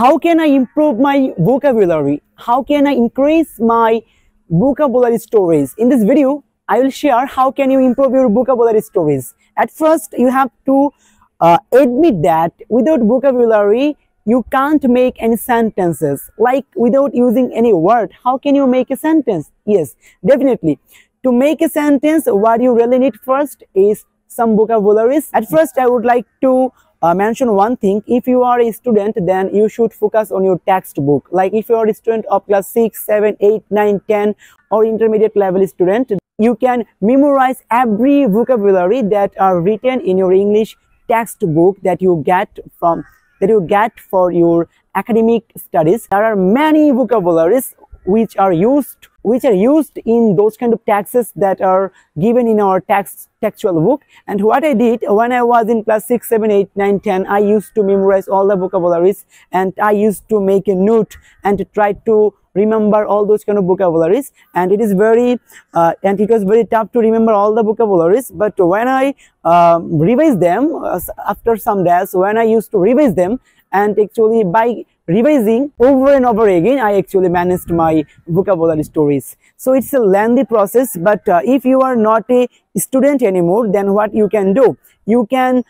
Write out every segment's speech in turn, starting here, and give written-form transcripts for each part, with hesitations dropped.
How can I improve my vocabulary? How can I increase my vocabulary stories? In this video, I will share how can you improve your vocabulary stories. At first, you have to admit that without vocabulary, you can't make any sentences. Like without using any word, how can you make a sentence? Yes, definitely. To make a sentence, what you really need first is some vocabularies. At first, I would like to mention one thing. If you are a student, then you should focus on your textbook. Like if you are a student of class 6, 7, 8, 9, 10 or intermediate level student, you can memorize every vocabulary that are written in your English textbook that you get for your academic studies. There are many vocabularies which are used in those kind of texts that are given in our textual book. And what I did when I was in class 6, 7, 8, 9, 10, I used to memorize all the vocabularies, and I used to make a note and to try to remember all those kind of vocabularies. And it was very tough to remember all the vocabularies. But when I revised them after some days, when I used to revise them, and actually by revising over and over again, I actually managed my vocabulary stories. So it's a lengthy process, but if you are not a student anymore, then what you can do, you can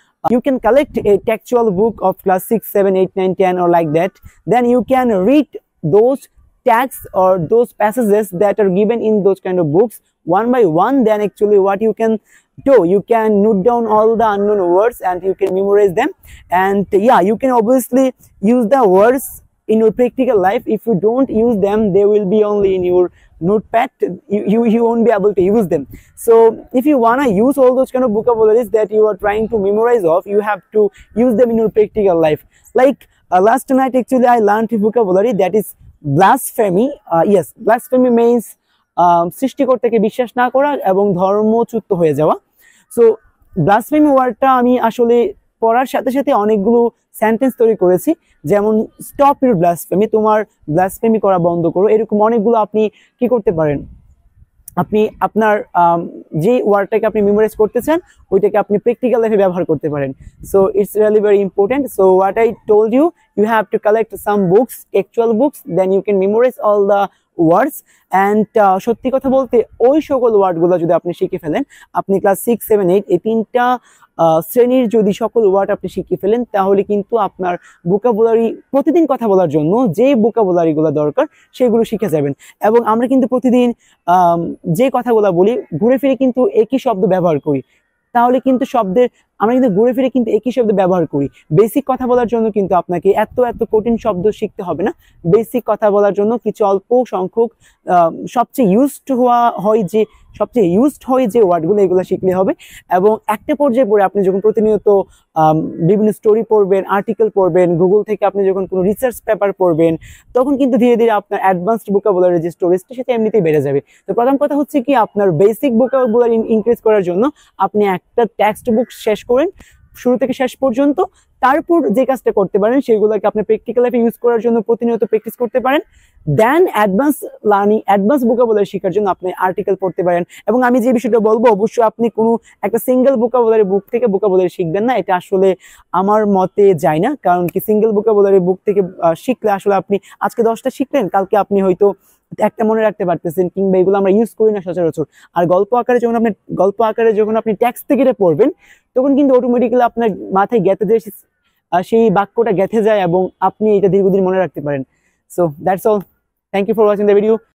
collect a textual book of class 6, 7, 8, 9, 10 or like that. Then you can read those texts or those passages that are given in those kind of books one by one. Then actually what you can do, you can note down all the unknown words and you can memorize them. And yeah, you can obviously use the words in your practical life. If you don't use them, they will be only in your notepad. You won't be able to use them. So if you want to use all those kind of vocabularies that you are trying to memorize of, you have to use them in your practical life. Like last night actually I learned a vocabulary that is blasphemy. Yes, blasphemy means সৃষ্টিকর্তাকে বিশ্বাস না করা এবং ধর্মচ্যুত হয়ে যাওয়া। So blasphemy ওয়ার্ডটা আমি আসলে পড়ার সাথে সাথে অনেকগুলো সেন্টেন্স তৈরি করেছি, যেমন স্টপ ইউর ব্লাসফেমি, তোমার ব্লাসফেমি করা বন্ধ করো। এরকম অনেকগুলো আপনি কি করতে পারেন, আপনি আপনার যে ওয়ার্ডটাকে আপনি মেমোরাইজ করতেছেন ওইটাকে আপনি প্র্যাকটিক্যাল লাইফে ব্যবহার করতে পারেন। So it's really very important. So what I told you, you have to collect some books, actual books, then you can memorize all the words. And সত্যি কথা বলতে ওই সকল ওয়ার্ডগুলো যদি আপনি শিখে ফেলেন, আপনি ক্লাস 6, 7, 8 এই তিনটা শ্রেণীর যদি সকল ওয়ার্ড আপনি শিখে ফেলেন, তাহলে কিন্তু আপনার ভোকাবুলারি প্রতিদিন কথা বলার জন্য যে ভোকাবুলারিগুলো দরকার সেগুলো শিখে যাবেন। এবং আমরা কিন্তু প্রতিদিন যে কথাগুলো বলি ঘুরে ফিরে কিন্তু একই শব্দ ব্যবহার করি, তাহলে কিন্তু আমরা কিন্তু ঘুরে ফিরে কিন্তু একই শব্দ ব্যবহার করি। বেসিক কথা বলার জন্য কিন্তু আপনাকে এত কঠিন শব্দ শিখতে হবে না। বেসিক কথা বলার জন্য কিছু অল্প সংখ্যক সবচেয়ে ইউজড হয় যে ওয়ার্ডগুলো, এগুলো শিখলে হবে। এবং একটা পর্যায়ে পরে আপনি যখন প্রতিনিয়ত বিভিন্ন স্টোরি পড়বেন, আর্টিকেল পড়বেন, গুগল থেকে আপনি যখন কোনো রিসার্চ পেপার পড়বেন, তখন কিন্তু ধীরে ধীরে আপনার অ্যাডভান্সড ভোকাবুলারি যে স্টোরেজটা সেটা এমনিতেই বেড়ে যাবে। তো প্রথম কথা হচ্ছে কি, আপনার বেসিক ভোকাবুলারি ইনক্রিজ করার জন্য আপনি একটা টেক্সট বুক শেষ করেন শুরু থেকে শেষ পর্যন্ত। তারপর যে কাজটা করতে পারেন সেগুলোকে আপনি প্র্যাকটিক্যাল লাইফে ইউজ করার জন্য প্রতিনিয়ত প্র্যাকটিস করতে পারেন। দেন অ্যাডভান্স ভোকাবুলারি শেখার জন্য আপনি আর্টিকেল পড়তে পারেন। এবং আমি যে বিষয়টা বলবো, অবশ্যই আপনি কোনো একটা সিঙ্গেল ভোকাবুলারি বুক থেকে ভোকাবুলারি শিখবেন না, এটা আসলে আমার মতে যায় না। কারণ কি, সিঙ্গেল ভোকাবুলারি বুক থেকে শিখলে আসলে আপনি আজকে 10টা শিখলেন, কালকে আপনি হয়তো একটা মনে রাখতে পারতেছেন, কিংবা এগুলো আমরা ইউজ করি না সচরাচর। আর গল্প আকারে যখন আপনি টেক্সট থেকে পড়বেন, তখন কিন্তু অটোমেটিক্যালি আপনার মাথায় গেঁথে যায়, সেই বাক্যটা গেঁথে যায় এবং আপনি এটা দীর্ঘদিন মনে রাখতে পারেন। So that's all. Thank you for watching the video.